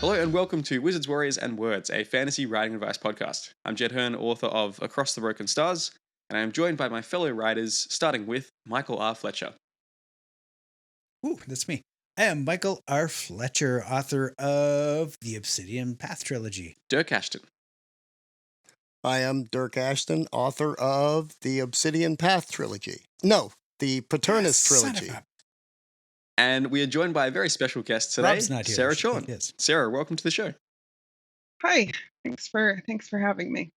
Hello and welcome to Wizards, Warriors and Words, a fantasy writing advice podcast. I'm Jed Herne, author of Across the Broken Stars, and I am joined by my fellow writers, starting with Michael R. Fletcher. Ooh, that's me. I am Michael R. Fletcher, author of the Obsidian Path trilogy. Dirk Ashton. I am Dirk Ashton, author of the Obsidian Path trilogy. No, the Paternus trilogy. And we are joined by a very special guest today, Rob's not here. Sarah Chorn. Sarah, welcome to the show. Hi, thanks for having me.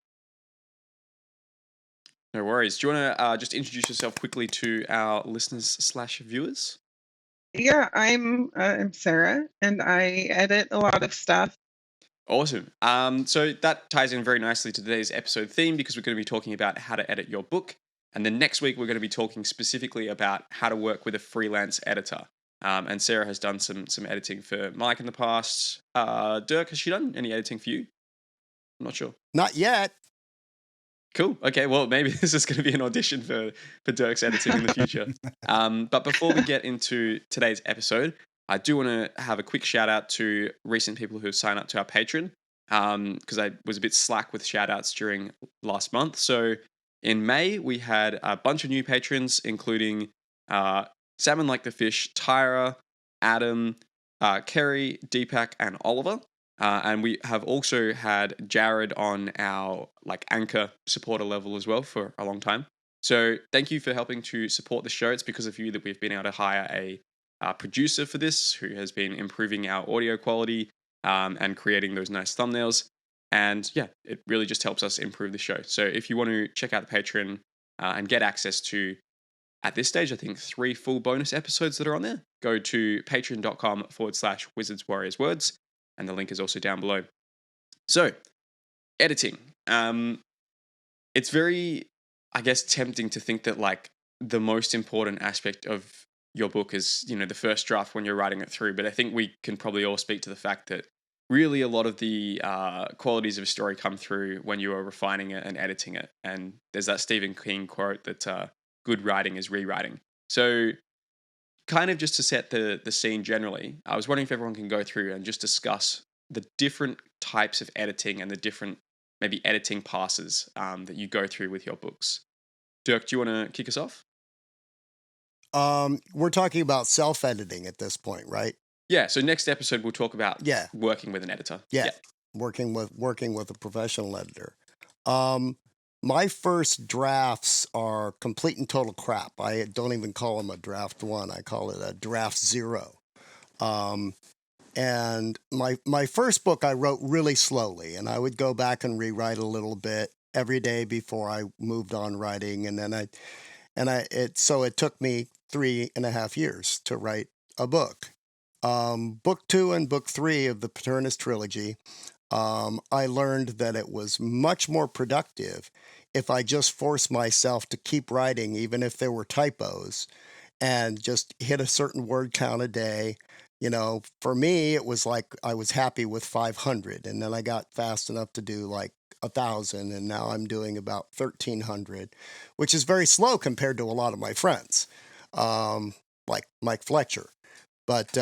No worries. Do you want to just introduce yourself quickly to our listeners/viewers? Yeah, I'm Sarah, and I edit a lot of stuff. Awesome. So that ties in very nicely to today's episode theme because we're going to be talking about how to edit your book. And then next week, we're going to be talking specifically about how to work with a freelance editor. And Sarah has done some editing for Mike in the past. Dirk, has she done any editing for you? I'm not sure. Not yet. Cool. Okay, well, maybe this is going to be an audition for Dirk's editing in the future. But before we get into today's episode, I do want to have a quick shout out to recent people who have signed up to our Patreon because I was a bit slack with shout outs during last month. So in May, we had a bunch of new patrons, including Salmon Like the Fish, Tyra, Adam, Kerry, Deepak, and Oliver. And we have also had Jared on our Anchor supporter level as well for a long time. So thank you for helping to support the show. It's because of you that we've been able to hire a producer for this who has been improving our audio quality and creating those nice thumbnails. And yeah, it really just helps us improve the show. So if you want to check out the Patreon and get access to, at this stage, I think 3 full bonus episodes that are on there, go to patreon.com/wizardswarriorswords. And the link is also down below. So, editing. It's very, I guess, tempting to think that the most important aspect of your book is, the first draft when you're writing it through. But I think we can probably all speak to the fact that really a lot of the qualities of a story come through when you are refining it and editing it. And there's that Stephen King quote that good writing is rewriting. So kind of just to set the scene generally, I was wondering if everyone can go through and just discuss the different types of editing and the different maybe editing passes that you go through with your books. Dirk, do you want to kick us off? We're talking about self-editing at this point, right? Yeah. So next episode we'll talk about working with an editor. Yeah. Working with a professional editor. My first drafts are complete and total crap. I don't even call them a draft 1. I call it a draft 0. And my first book I wrote really slowly, and I would go back and rewrite a little bit every day before I moved on writing. And then so it took me 3.5 years to write a book. Book 2 and book 3 of the Paternus trilogy, I learned that it was much more productive if I just forced myself to keep writing, even if there were typos, and just hit a certain word count a day. For me, it was like I was happy with 500, and then I got fast enough to do 1,000, and now I'm doing about 1,300, which is very slow compared to a lot of my friends, like Mike Fletcher. But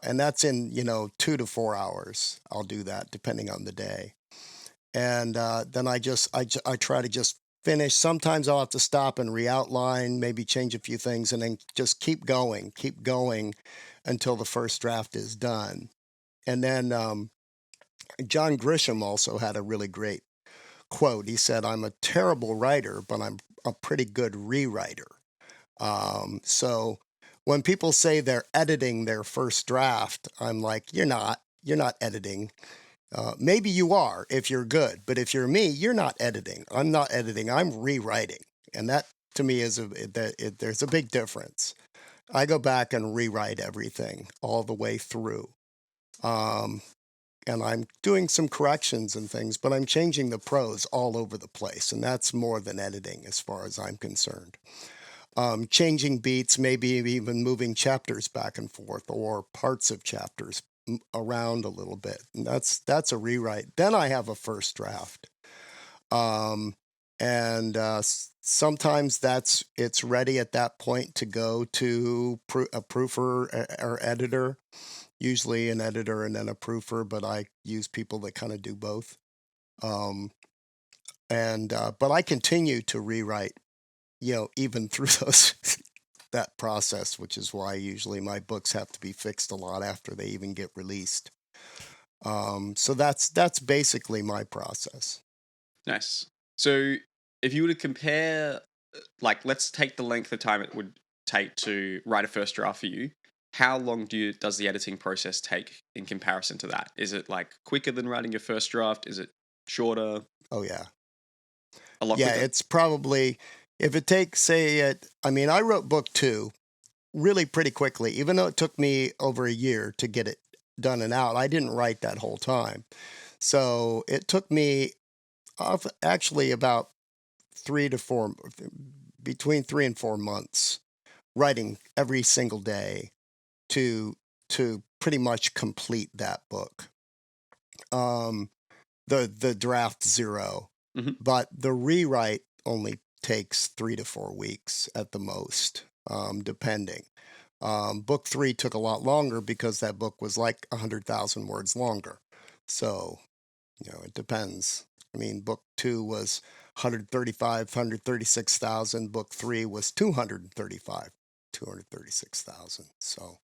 and that's in 2 to 4 hours. I'll do that depending on the day, and then I try to just finish. Sometimes I'll have to stop and re-outline, maybe change a few things, and then just keep going until the first draft is done. And then John Grisham also had a really great quote. He said, "I'm a terrible writer, but I'm a pretty good rewriter." So when people say they're editing their first draft, I'm like, you're not editing. Maybe you are if you're good, but if you're me, you're not editing. I'm not editing. I'm rewriting. And that to me is there's a big difference. I go back and rewrite everything all the way through. And I'm doing some corrections and things, but I'm changing the prose all over the place. And that's more than editing as far as I'm concerned. Changing beats, maybe even moving chapters back and forth or parts of chapters around a little bit. And that's a rewrite. Then I have a first draft. And and sometimes it's ready at that point to go to a proofer or editor, usually an editor and then a proofer, but I use people that kind of do both. But I continue to rewrite, even through that process, which is why usually my books have to be fixed a lot after they even get released. So that's basically my process. Nice. So if you were to compare, like, let's take the length of time it would take to write a first draft for you. How long does the editing process take in comparison to that? Is it like quicker than writing your first draft? Is it shorter? Oh yeah. A lot Yeah, quicker? it's probably, if it takes, I wrote book 2 really pretty quickly, even though it took me over a year to get it done and out. I didn't write that whole time. So it took me actually about between 3 and 4 months writing every single day to pretty much complete that book. The draft 0. Mhm. But the rewrite only takes 3 to 4 weeks at the most, depending. Book 3 took a lot longer because that book was like 100,000 words longer. So, it depends. I mean, book 2 was 136,000. Book 3 was 236,000. So,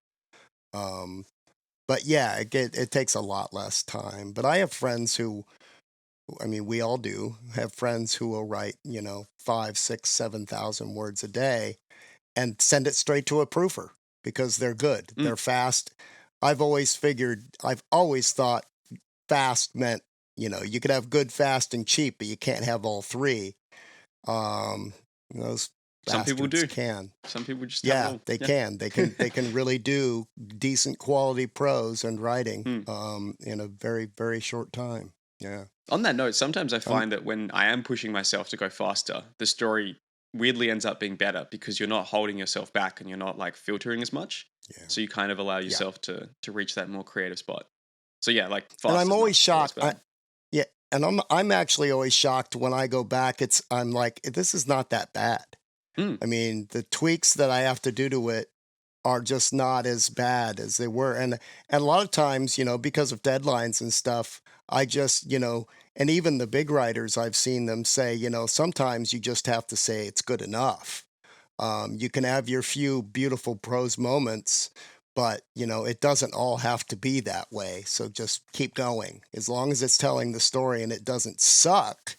but yeah, it takes a lot less time. But I have friends who, we all do have friends who will write, 5, 6, 7,000 words a day and send it straight to a proofer because they're good. They're fast. I've always thought fast meant, you could have good, fast, and cheap, but you can't have all three. Those Some people do. can. Some people just have it all. They can. They can really do decent quality prose and writing in a very, very short time. Yeah. On that note, sometimes I find that when I am pushing myself to go faster, the story weirdly ends up being better because you're not holding yourself back and you're not like filtering as much. Yeah. So you kind of allow yourself to reach that more creative spot. So yeah, like fast. And I'm always shocked. Yeah, and I'm actually always shocked when I go back. I'm like, this is not that bad. I mean, the tweaks that I have to do to it are just not as bad as they were. And a lot of times, because of deadlines and stuff, I just, and even the big writers, I've seen them say, sometimes you just have to say it's good enough. You can have your few beautiful prose moments, but, it doesn't all have to be that way. So just keep going. As long as it's telling the story and it doesn't suck,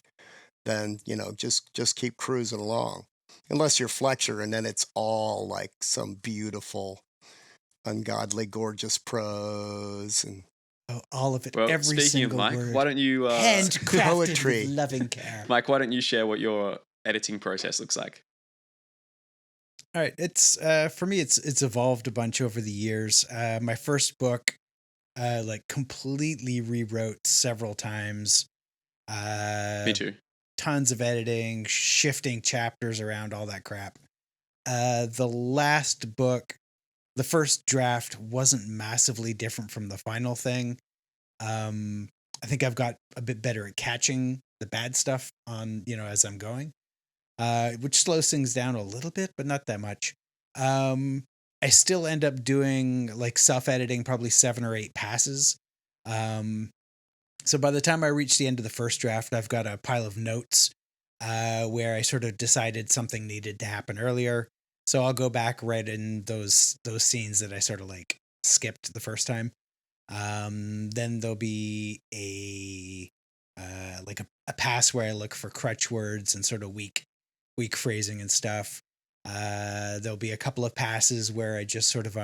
then, just keep cruising along. Unless you're Fletcher, and then it's all like some beautiful, ungodly, gorgeous prose and all of it. Well, every speaking single of Mike, word. why don't you Handcrafted poetry. with loving care. Mike, why don't you share what your editing process looks like? All right, it's for me, it's evolved a bunch over the years. My first book, like completely rewrote several times. Me too. Tons of editing, shifting chapters around, all that crap. The last book, the first draft wasn't massively different from the final thing. I think I've got a bit better at catching the bad stuff on, as I'm going, which slows things down a little bit, but not that much. I still end up doing like self-editing, probably 7 or 8 passes. So by the time I reach the end of the first draft, I've got a pile of notes where I sort of decided something needed to happen earlier. So I'll go back right in those scenes that I sort of like skipped the first time. Then there'll be a pass where I look for crutch words and sort of weak phrasing and stuff. There'll be a couple of passes where I just sort of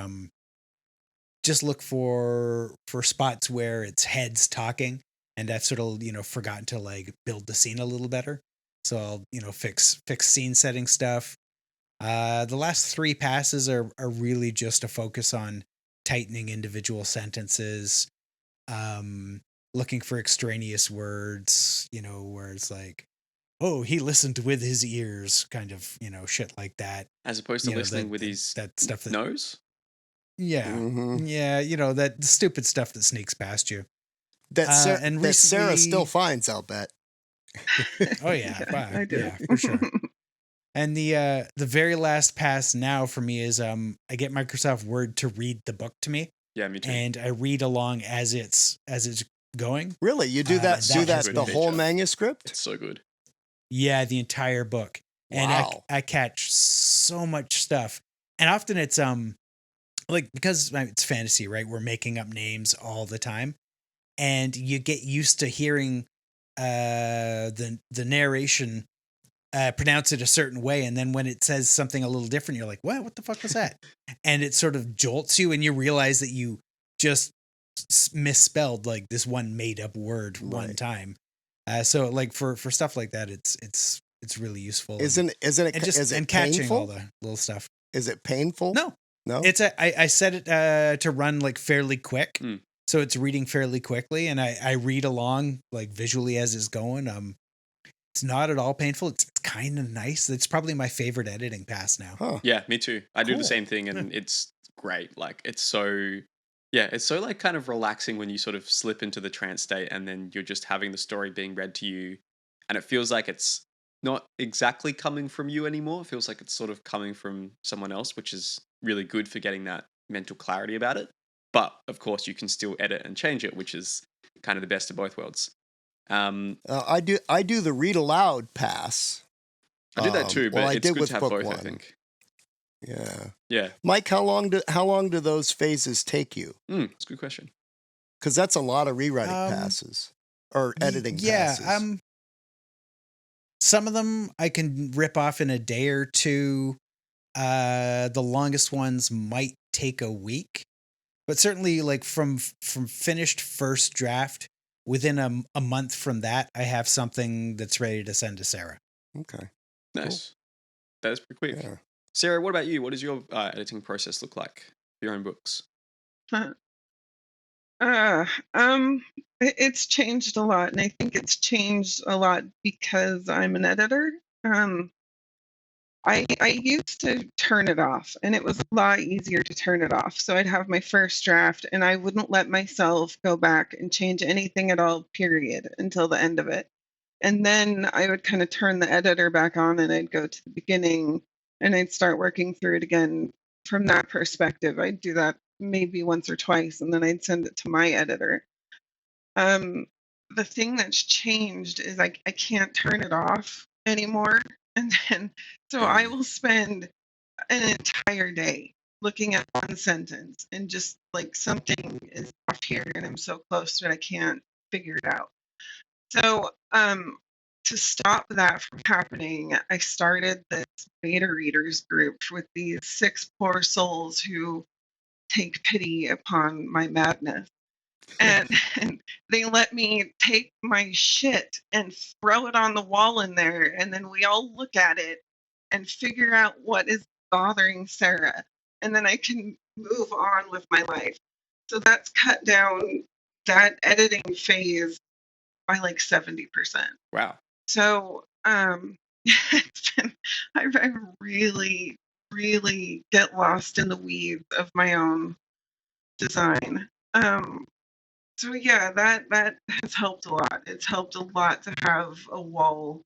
just look for spots where it's heads talking, and I've sort of forgotten to like build the scene a little better. So I'll fix scene setting stuff. The last 3 passes are really just a focus on tightening individual sentences, looking for extraneous words, where it's like, oh, he listened with his ears, kind of, shit like that. As opposed to listening with his that stuff that nose? Yeah. Mm-hmm. Yeah, that stupid stuff that sneaks past you. That and Sarah recently, still finds, I'll bet. Oh yeah, Yeah, I do. yeah, for sure. And the very last pass now for me is I get Microsoft Word to read the book to me, Yeah, me too. and I read along as it's going. Really, you do And that? Do that has that good the been whole feature. manuscript? It's so good. yeah, the entire book. And Wow. I catch so much stuff. And often it's like because it's fantasy, right? We're making up names all the time. And you get used to hearing the narration pronounce it a certain way, and then when it says something a little different, you're like, what the fuck was that? And it sort of jolts you, and you realize that you just misspelled like this one made up word one Right. time. So like for stuff like that, it's really useful. Isn't it? And just Is it catching all painful? the little stuff. Is it painful? No, No. it's I set it to run like fairly quick. Mm. So it's reading fairly quickly, and I read along like visually as it's going. It's not at all painful. It's kind of nice. It's probably my favorite editing pass now. Huh. Yeah, me too. I do the Cool. same thing, and it's great. Like it's so, yeah, it's so like kind of relaxing when you sort of slip into the trance state, and then you're just having the story being read to you, and it feels like it's not exactly coming from you anymore. It feels like it's sort of coming from someone else, which is really good for getting that mental clarity about it. But of course, you can still edit and change it, which is kind of the best of both worlds. I do the read aloud pass. I do that too, Well, but I it's did good with to have book both. I one. think. Yeah. Yeah, Mike, how long do those phases take you? it's a good question. Because that's a lot of rewriting Um, passes or editing yeah, passes. some of them I can rip off in a day or two. The longest ones might take a week, but certainly like from finished first draft, within a month from that, I have something that's ready to send to Sarah. Okay. Nice. That is pretty quick. Yeah. Sarah, what about you? What does your editing process look like for your own books? Uh, it's changed a lot, and I think it's changed a lot because I'm an editor. I used to turn it off, and it was a lot easier to turn it off. So I'd have my first draft, and I wouldn't let myself go back and change anything at all, period, until the end of it. And then I would kind of turn the editor back on, and I'd go to the beginning, and I'd start working through it again from that perspective. I'd do that maybe once or twice, and then I'd send it to my editor. Um, the thing that's changed is I can't turn it off anymore. And then, so I will spend an entire day looking at one sentence and just like something is off here and I'm so close to it, I can't figure it out. So, to stop that from happening, I started this beta readers group with these 6 poor souls who take pity upon my madness. And, and they let me take my shit and throw it on the wall in there, and then we all look at it and figure out what is bothering Sarah, and then I can move on with my life. So that's cut down that editing phase by like 70%. Wow. So it's been, I really, really get lost in the weeds of my own design. So yeah, that has helped a lot. It's helped a lot to have a wall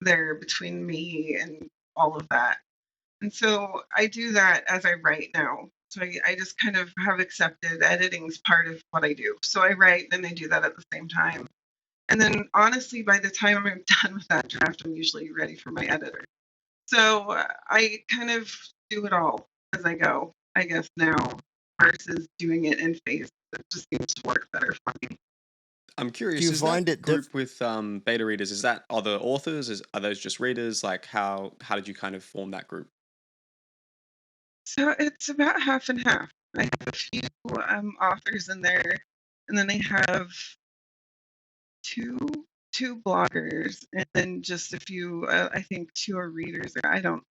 there between me and all of that. And so I do that as I write now. So I just kind of have accepted editing's part of what I do. So I write and I do that at the same time. And then honestly, by the time I'm done with that draft, I'm usually ready for my editor. So I kind of do it all as I go, I guess now, versus doing it in phases. It just seems to work better for me. I'm Do curious, you is find that it group with beta readers, is that other authors? Are those just readers? Like how did you kind of form that group? So it's about half and half. I have a few authors in there, and then I have two two bloggers, and then just a few. I think two are readers. I don't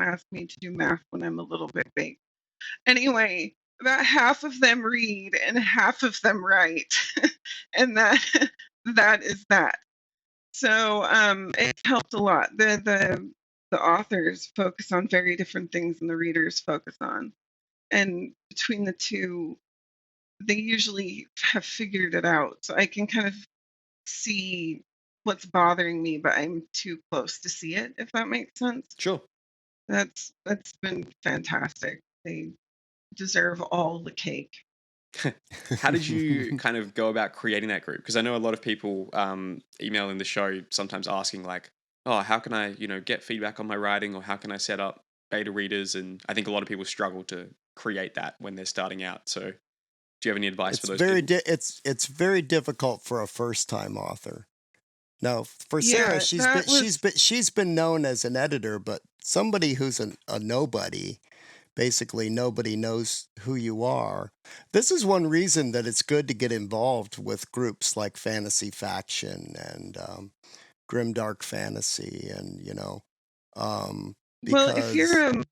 ask me to do math when I'm a little bit big. Anyway, about half of them read and half of them write, and that is that. So it's helped a lot. The authors focus on very different things than the readers focus on, and between the two, they usually have figured it out. So I can kind of see what's bothering me, but I'm too close to see it, if that makes sense. Sure. That's been fantastic. They deserve all the cake. How did you kind of go about creating that group? Because I know a lot of people email in the show sometimes asking like, oh, how can I, get feedback on my writing, or how can I set up beta readers? And I think a lot of people struggle to create that when they're starting out. So do you have any advice for those people? It's very difficult for a first time author. Now, for Sarah, Yeah, that was she's been known as an editor, but somebody who's a nobody, basically nobody knows who you are. This is one reason that it's good to get involved with groups like Fantasy Faction and Grimdark Fantasy, and well, because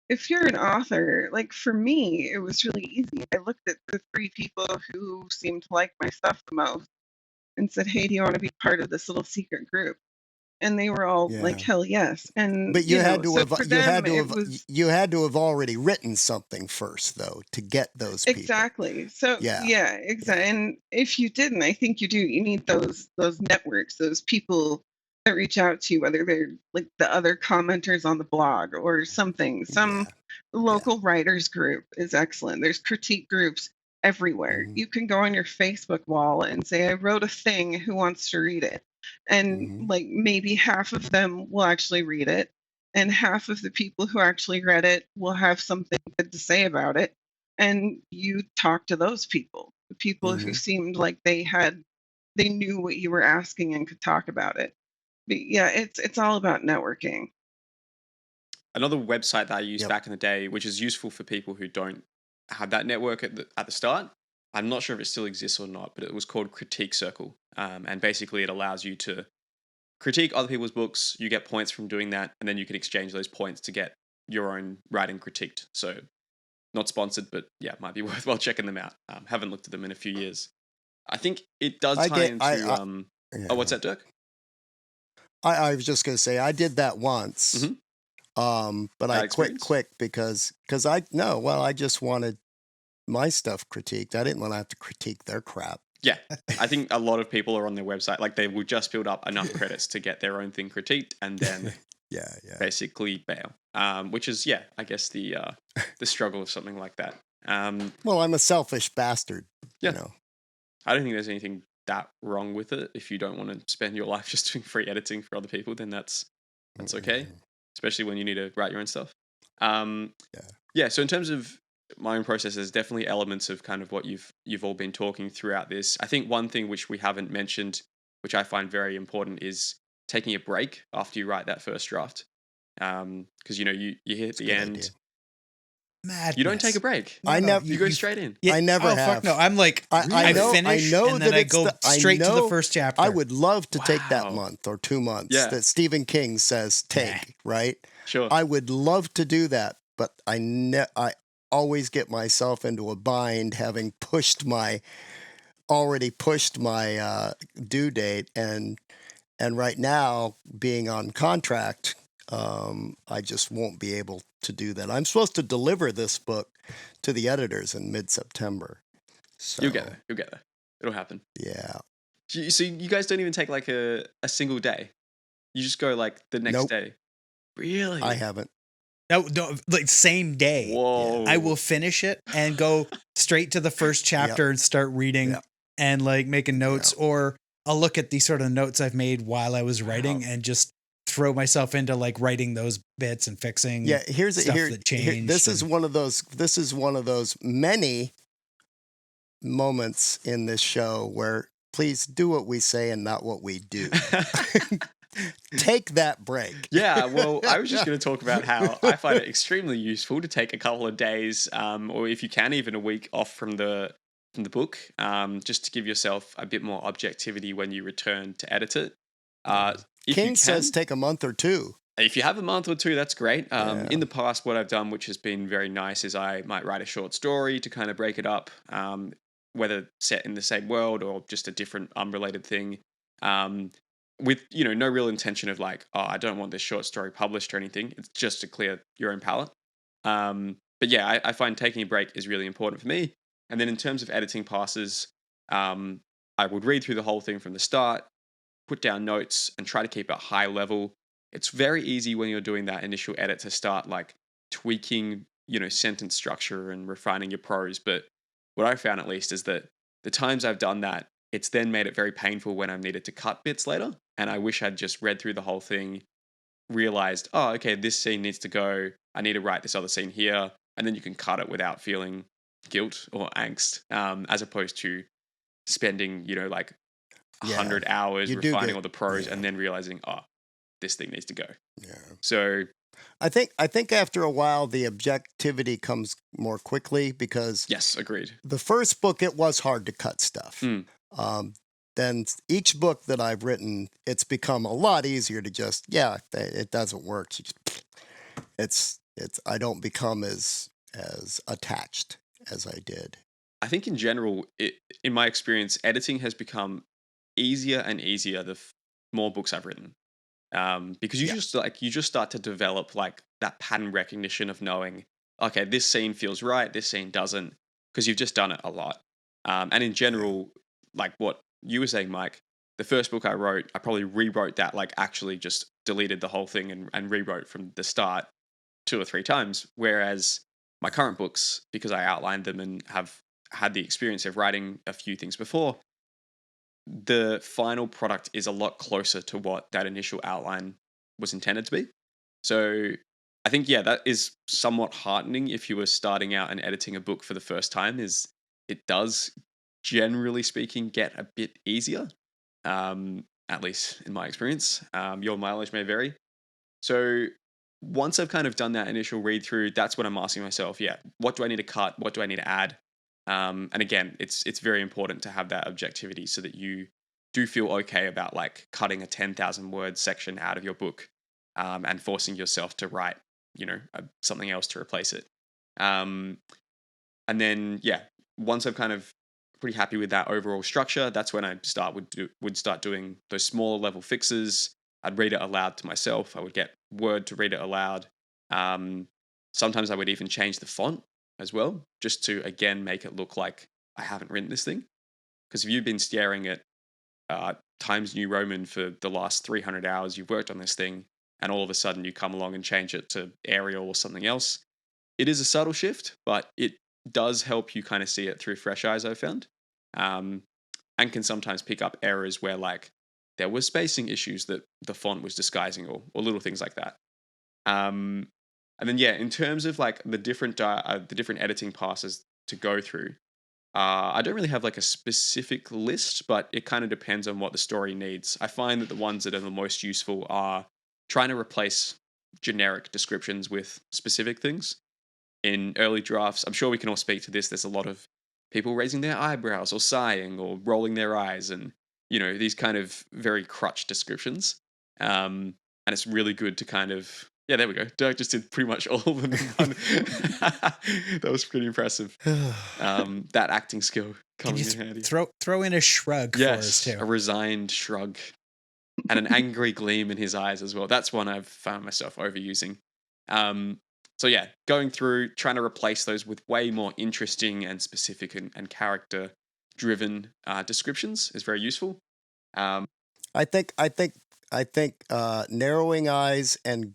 if you're an author, like for me, it was really easy. I looked at the three people who seemed to like my stuff the most and said, "Hey, do you want to be part of this little secret group?" And they were all like, yeah. "Hell yes!" And But so for them, it was you had to have already written something first, though, to get those people. exactly. So Yeah, yeah, exactly. And if you didn't, I think you do. You need those networks, those people that reach out to you, whether they're like the other commenters on the blog or something. Some yeah, yeah. local writers group is excellent. There's critique groups everywhere. Hmm. You can go on your Facebook wall and say, "I wrote a thing. Who wants to read it?" And Hmm. like maybe half of them will actually read it, and half of the people who actually read it will have something good to say about it. And you talk to those people, the people who Hmm. seemed like they knew what you were asking and could talk about it. But yeah, it's all about networking. Another website that I used Yep. back in the day, which is useful for people who don't have that network at the start. I'm not sure if it still exists or not, but it was called Critique Circle, and basically it allows you to critique other people's books. You get points from doing that, and then you can exchange those points to get your own writing critiqued. So not sponsored, but yeah, might be worthwhile checking them out. Haven't looked at them in a few years. I think it does I tie get into. Oh, what's yeah. that, Dirk? I was just gonna say I did that once, Mm-hmm. but I Bad quit experience. quick because I no, well, I just wanted my stuff critiqued. I didn't want to have to critique their crap. Yeah, I think a lot of people are on their website, like they will just build up enough credits to get their own thing critiqued, and then Yeah, yeah. basically bail. Which is, yeah, I guess the struggle of something like that. Well, I'm a selfish bastard, Yeah, I don't think there's anything that wrong with it. If you don't want to spend your life just doing free editing for other people, then that's okay. Mhm. Especially when you need to write your own stuff. Um, Yeah. yeah. So in terms of my own process, there's definitely elements of kind of what you've all been talking throughout this. I think one thing which we haven't mentioned, which I find very important, is taking a break after you write that first draft. Because you hit It's a the good idea. end, you don't take a Madness. break. No, I no, never You go straight in. yeah. I never Oh fuck no! have. I'm like I Really? finish I know and then that I it's go straight to the first chapter. I would love to take that Wow. month or 2 months Yeah. that Stephen King says take, right? Sure. I would love to do that, but I always get myself into a bind having already pushed my due date, and right now being on contract, I just won't be able to do that. I'm supposed to deliver this book to the editors in mid-September. So You'll get there. You'll get there. It'll happen. yeah. So you guys don't even take like a single day. You just go like the next Nope. day. Really? I haven't. No, like same day. Whoa. I will finish it and go straight to the first chapter and start reading Yep. and like making notes, Yep. or I'll look at these sort of notes I've made while I was writing and just throw myself into like writing those bits and fixing Yeah, stuff that changed. this is one of those many moments in this show where please do what we say and not what we do. Take that break. Yeah, well, I was just going to talk about how I find it extremely useful to take a couple of days, or if you can, even a week off from the book, just to give yourself a bit more objectivity when you return to edit it. If King you says take a month or two. If you have a month or two, that's great. Yeah. In the past, what I've done, which has been very nice, is I might write a short story to kind of break it up, whether set in the same world or just a different unrelated thing, with no real intention of like, oh, I don't want this short story published or anything. It's just to clear your own palette. But yeah, I find taking a break is really important for me. And then in terms of editing passes, I would read through the whole thing from the start, put down notes, and try to keep it high level. It's very easy when you're doing that initial edit to start like tweaking, sentence structure and refining your prose. But what I found, at least, is that the times I've done that, it's then made it very painful when I've needed to cut bits later. And I wish I'd just read through the whole thing, realized, oh, okay, this scene needs to go. I need to write this other scene here. And then you can cut it without feeling guilt or angst, as opposed to spending, like 100 hours refining all the prose and then realizing, oh, this thing needs to go. Yeah. So I think after a while the objectivity comes more quickly, because yes, agreed. The first book, it was hard to cut stuff. Then each book that I've written, it's become a lot easier to just, it doesn't work. I don't become as attached as I did. I think in general, in my experience, editing has become easier and easier the more books I've written. Because you just start to develop like that pattern recognition of knowing, okay, this scene feels right, this scene doesn't, because you've just done it a lot. And in general, like what you were saying, Mike, the first book I wrote, I probably rewrote that, like actually just deleted the whole thing and rewrote from the start 2 or 3 times. Whereas my current books, because I outlined them and have had the experience of writing a few things before, the final product is a lot closer to what that initial outline was intended to be. So I think, that is somewhat heartening if you were starting out and editing a book for the first time, is it does, generally speaking, get a bit easier, at least in my experience. Your mileage may vary. So once I've kind of done that initial read through, that's when I'm asking myself, what do I need to cut? What do I need to add? And again, it's very important to have that objectivity so that you do feel okay about like cutting a 10,000 word section out of your book, and forcing yourself to write, something else to replace it. And then, once I'm kind of pretty happy with that overall structure, that's when I would start doing those smaller level fixes. I'd read it aloud to myself. I would get Word to read it aloud. Sometimes I would even change the font as well, just to, again, make it look like I haven't written this thing. Because if you've been staring at Times New Roman for the last 300 hours you've worked on this thing, and all of a sudden you come along and change it to Arial or something else, it is a subtle shift, but it does help you kind of see it through fresh eyes, I've found. And can sometimes pick up errors where like there were spacing issues that the font was disguising, or little things like that. And then, in terms of like the different editing passes to go through, I don't really have like a specific list, but it kind of depends on what the story needs. I find that the ones that are the most useful are trying to replace generic descriptions with specific things. In early drafts, I'm sure we can all speak to this, there's a lot of people raising their eyebrows or sighing or rolling their eyes and, these kind of very crutch descriptions. And it's really good to kind of, there we go. Dirk just did pretty much all of them in one. That was pretty impressive. That acting skill coming in handy. Throw in a shrug for us too. A resigned shrug and an angry gleam in his eyes as well. That's one I've found myself overusing. So going through, trying to replace those with way more interesting and specific and character-driven descriptions is very useful. I think narrowing eyes and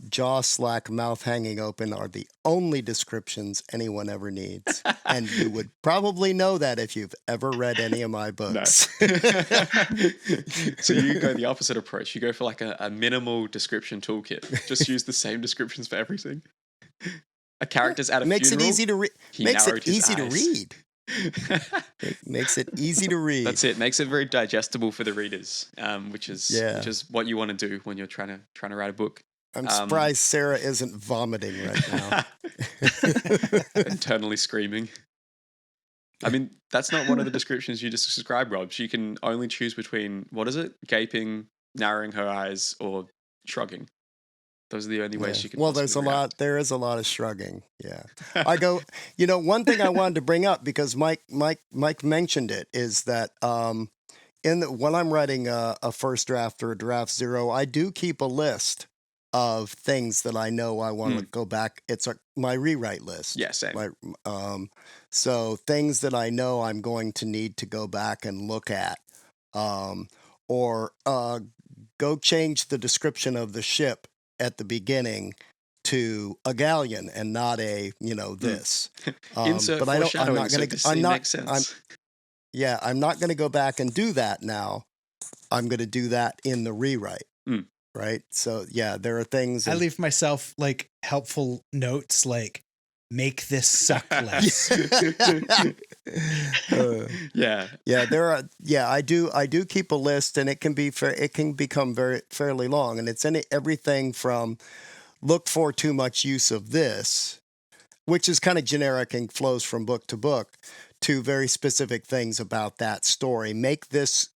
jaw slack, mouth hanging open are the only descriptions anyone ever needs. And you would probably know that if you've ever read any of my books. No. So you go the opposite approach. You go for like a minimal description toolkit. Just use the same descriptions for everything. A character's at a makes funeral. It easy to read. Makes it easy to read. It makes it easy to read. That's it. Makes it very digestible for the readers, which is what you want to do when you're trying to write a book. I'm surprised Sarah isn't vomiting right now. Internally screaming. I mean, that's not one of the descriptions you just described, Rob. She can only choose between, what is it? Gaping, narrowing her eyes, or shrugging. Those are the only ways she can. Well, there is a lot of shrugging. Yeah. I go, one thing I wanted to bring up, because Mike mentioned it, is that when I'm writing a first draft or a draft 0, I do keep a list of things that I know I want to go back. It's my rewrite list. Yeah, same. So things that I know I'm going to need to go back and look at, or go change the description of the ship at the beginning to a galleon and not a this. Insert But I'm foreshadowing not so going to. this I'm scene not. makes I'm sense. Yeah. I'm not going to go back and do that now. I'm going to do that in the rewrite. Mm. Right. So yeah, there are things. I leave myself like helpful notes like make this suck less. Yeah. Yeah, there are. Yeah, I do keep a list, and it can be it can become fairly long, and it's everything from look for too much use of this, which is kind of generic and flows from book to book, to very specific things about that story. Make this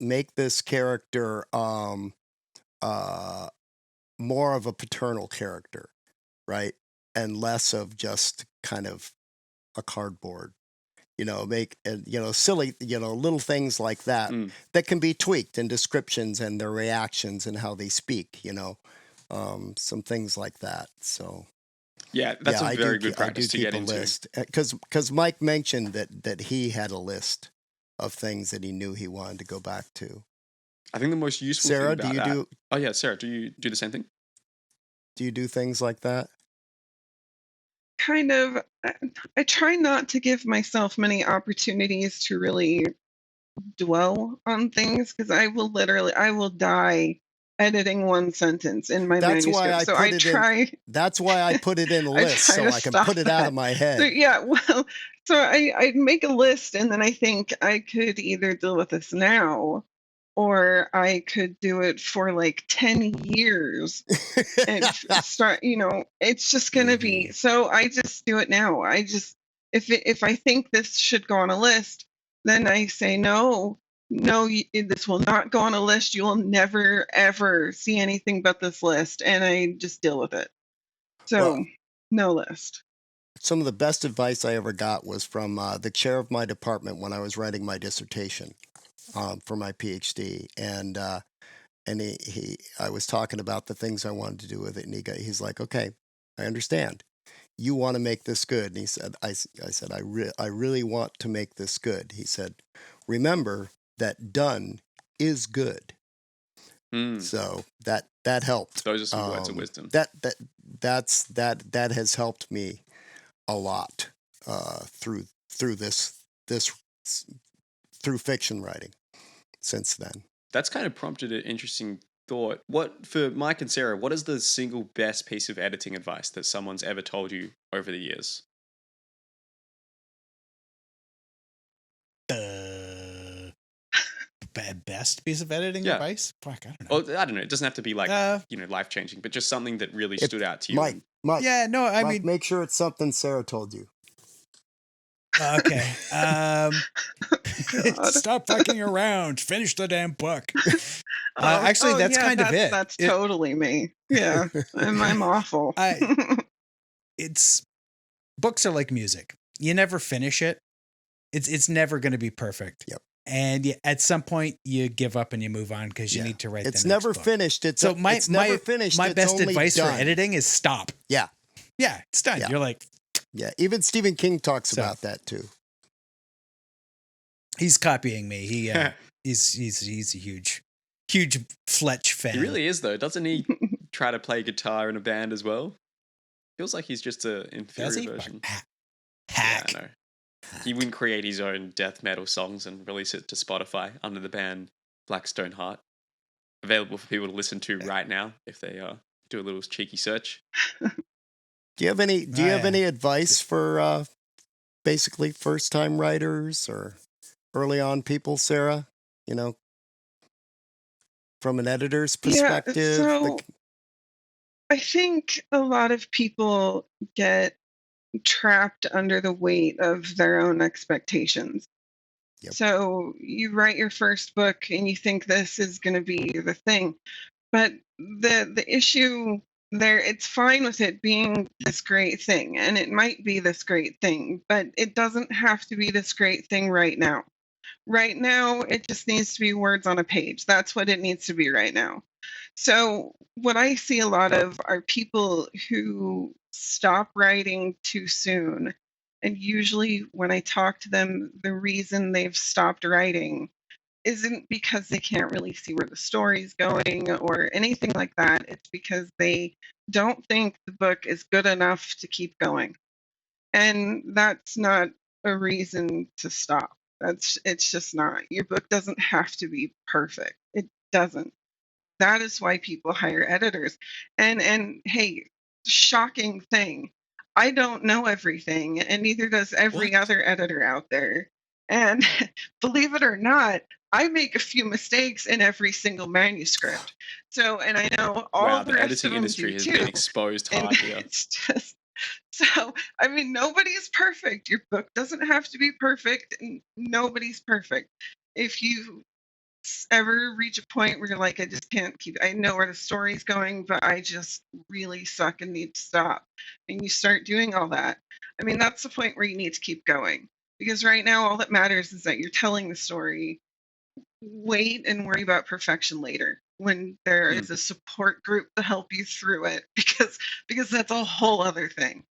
character more of a paternal character, right, and less of just kind of a cardboard. Make silly, little things like that that can be tweaked in descriptions and their reactions and how they speak. Some things like that. So yeah, that's a very good practice to get into. List because Mike mentioned that he had a list of things that he knew he wanted to go back to. I think the most useful Sarah, thing about that. Oh yeah, Sarah, do you do the same thing? Do you do things like that? Kind of. I try not to give myself many opportunities to really dwell on things because I will die editing one sentence in my manuscript. So I try. That's why I put it in a list so I can put it out of my head. So yeah, well, so I make a list and then I think I could either deal with this now, or I could do it for like 10 years and start, it's just going to be, so I just do it now. If I think this should go on a list, then I say, no, this will not go on a list. You will never, ever see anything but this list. And I just deal with it. So no list. Some of the best advice I ever got was from the chair of my department when I was writing my dissertation for my PhD. And I was talking about the things I wanted to do with it. And he's like, okay, I understand. You want to make this good. And he said, I said, I really want to make this good. He said, remember that done is good. So that helped. Those are some words of wisdom. That has helped me a lot through fiction writing since then. That's kind of prompted an interesting thought. What, for Mike and Sarah, what is the single best piece of editing advice that someone's ever told you over the years? Best piece of editing advice? Fuck, I don't know. Well, I don't know. It doesn't have to be like life changing, but just something that really stood out to you. Mike. Yeah, no, I Mike, mean, make sure it's something Sarah told you. Okay. Stop fucking around. Finish the damn book. Actually, that's kind of it. That's totally me. Yeah, I'm awful. It's books are like music. You never finish it. It's never going to be perfect. Yep. And at some point, you give up and you move on because you need to write. It's never finished. It's never finished. My best advice done. for editing is stop. Yeah. Yeah, it's done. Yeah. You're like. Yeah, even Stephen King talks about that too. He's copying me. He's a huge Fletch fan. He really is, though. Doesn't he try to play guitar in a band as well? Feels like he's just an inferior version. Hack. Yeah, I know. He wouldn't create his own death metal songs and release it to Spotify under the band Blackstone Heart. Available for people to listen to right now if they do a little cheeky search. Do you have any advice for basically first time writers or early on people, Sarah? From an editor's perspective? Yeah, so I think a lot of people get trapped under the weight of their own expectations. Yep. So you write your first book and you think this is going to be the thing, but the issue there, it's fine with it being this great thing, and it might be this great thing, but it doesn't have to be this great thing right now. Right now, it just needs to be words on a page. That's what it needs to be right now. So what I see a lot of are people who stop writing too soon And usually when I talk to them, the reason they've stopped writing isn't because they can't really see where the story's going or anything like that. It's because they don't think the book is good enough to keep going. And that's not a reason to stop. It's just not. Your book doesn't have to be perfect. It doesn't. That is why people hire editors. And hey, shocking thing. I don't know everything, and neither does every What? other editor out there. And believe it or not, I make a few mistakes in every single manuscript. So, and I know all Wow, the the rest of editing them do industry has been too. exposed And hard here. it's just so, I mean, nobody's perfect. Your book doesn't have to be perfect, and nobody's perfect. If you ever reach a point where you're like, I just can't keep, I know where the story's going, but I just really suck and need to stop. And you start doing all that. I mean, that's the point where you need to keep going. Because right now, all that matters is that you're telling the story. Wait and worry about perfection later when there Mm. is a support group to help you through it, because that's a whole other thing.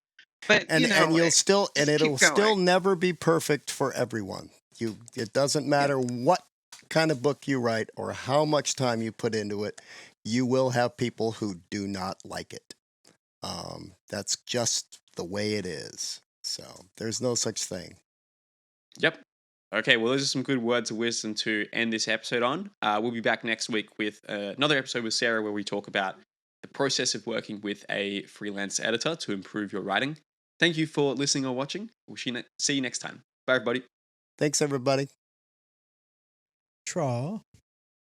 But And you'll still, and just it'll keep still going. never be perfect for everyone. It doesn't matter what kind of book you write or how much time you put into it, you will have people who do not like it. That's just the way it is. So there's no such thing. Yep. Okay, well, those are some good words of wisdom to end this episode on. We'll be back next week with another episode with Sarah where we talk about the process of working with a freelance editor to improve your writing. Thank you for listening or watching. We'll see you next time. Bye, everybody. Thanks, everybody. Traw.